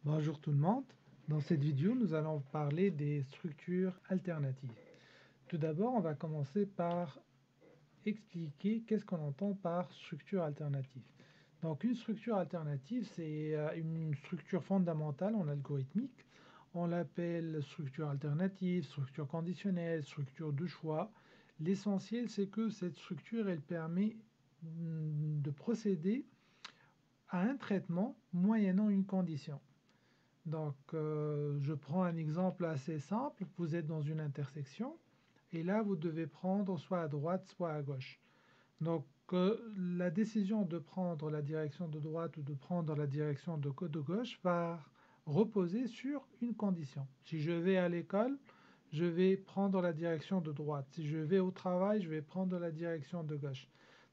Bonjour tout le monde. Dans cette vidéo, nous allons parler des structures alternatives. Tout d'abord, on va commencer par expliquer qu'est-ce qu'on entend par structure alternative. Donc, une structure alternative, c'est une structure fondamentale en algorithmique. On l'appelle structure alternative, structure conditionnelle, structure de choix. L'essentiel, c'est que cette structure, elle permet de procéder à un traitement moyennant une condition. Donc, je prends un exemple assez simple. Vous êtes dans une intersection et là, vous devez prendre soit à droite, soit à gauche. Donc, la décision de prendre la direction de droite ou de prendre la direction de gauche va reposer sur une condition. Si je vais à l'école, je vais prendre la direction de droite. Si je vais au travail, je vais prendre la direction de gauche.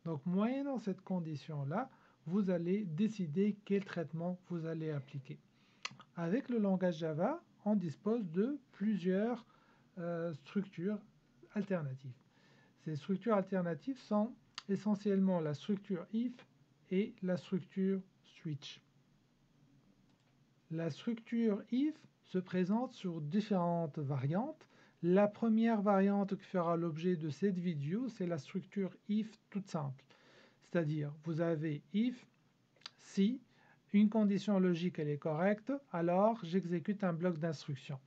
Donc, moyennant cette condition-là, vous allez décider quel traitement vous allez appliquer. Avec le langage Java, on dispose de plusieurs structures alternatives. Ces structures alternatives sont essentiellement la structure if et la structure switch. La structure if se présente sur différentes variantes. La première variante qui fera l'objet de cette vidéo, c'est la structure if toute simple. C'est-à-dire, vous avez if, si, une condition logique elle est correcte, alors j'exécute un bloc d'instruction.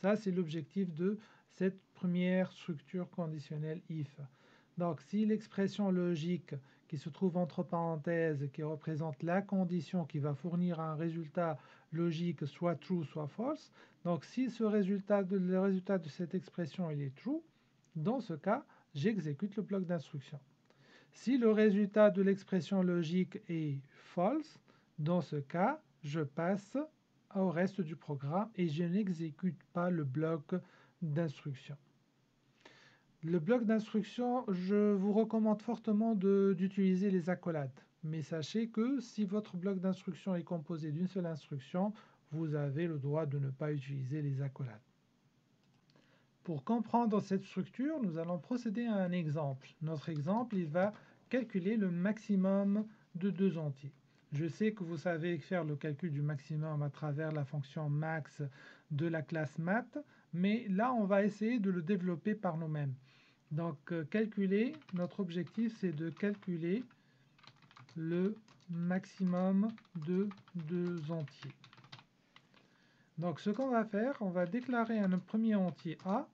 Ça, c'est l'objectif de cette première structure conditionnelle if. Donc, si l'expression logique qui se trouve entre parenthèses, qui représente la condition qui va fournir un résultat logique soit true, soit false, donc si le résultat de cette expression il est true, dans ce cas, j'exécute le bloc d'instruction. Si le résultat de l'expression logique est false, dans ce cas, je passe au reste du programme et je n'exécute pas le bloc d'instruction. Le bloc d'instruction, je vous recommande fortement d'utiliser les accolades. Mais sachez que si votre bloc d'instruction est composé d'une seule instruction, vous avez le droit de ne pas utiliser les accolades. Pour comprendre cette structure, nous allons procéder à un exemple. Notre exemple, il va calculer le maximum de deux entiers. Je sais que vous savez faire le calcul du maximum à travers la fonction max de la classe math, mais là, on va essayer de le développer par nous-mêmes. Donc, notre objectif, c'est de calculer le maximum de deux entiers. Donc, ce qu'on va faire, on va déclarer un premier entier A,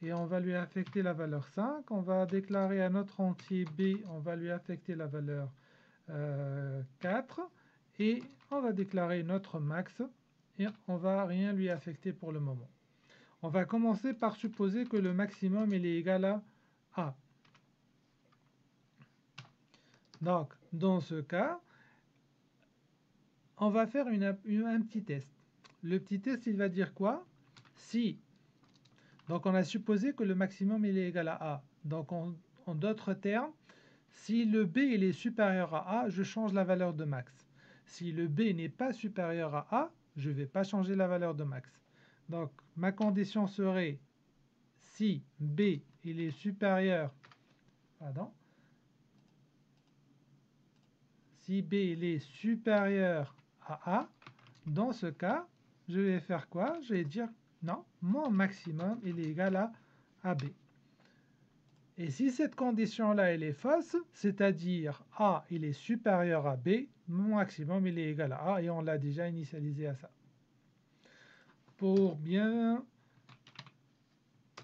et on va lui affecter la valeur 5. On va déclarer un autre entier B, on va lui affecter la valeur 4. Et on va déclarer notre max, et on ne va rien lui affecter pour le moment. On va commencer par supposer que le maximum il est égal à A. Donc, dans ce cas, on va faire un petit test. Le petit test, il va dire quoi? Si, donc on a supposé que le maximum il est égal à A. Donc, en d'autres termes, si le B il est supérieur à A, je change la valeur de max. Si le B n'est pas supérieur à A, je ne vais pas changer la valeur de max. Donc, ma condition serait si B il est supérieur, si B il est supérieur à A, dans ce cas, je vais faire quoi? Je vais dire non, mon maximum il est égal à AB. Et si cette condition-là elle est fausse, c'est-à-dire A il est supérieur à B, mon maximum il est égal à A et on l'a déjà initialisé à ça. Pour bien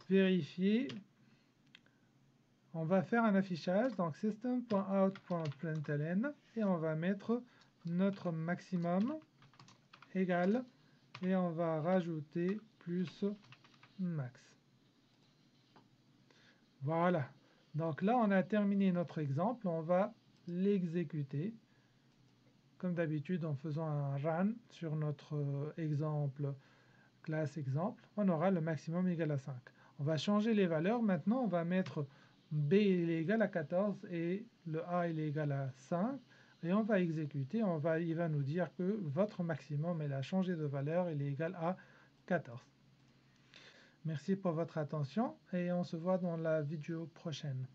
vérifier, on va faire un affichage, donc system.out.println et on va mettre notre maximum égal et on va rajouter plus max. Voilà. Donc là, on a terminé notre exemple. On va l'exécuter. Comme d'habitude, en faisant un run sur notre exemple, classe exemple, on aura le maximum égal à 5. On va changer les valeurs. Maintenant, on va mettre B il est égal à 14 et le A il est égal à 5. Et on va exécuter. Il va nous dire que votre maximum, il a changé de valeur, il est égal à 14. Merci pour votre attention et on se voit dans la vidéo prochaine.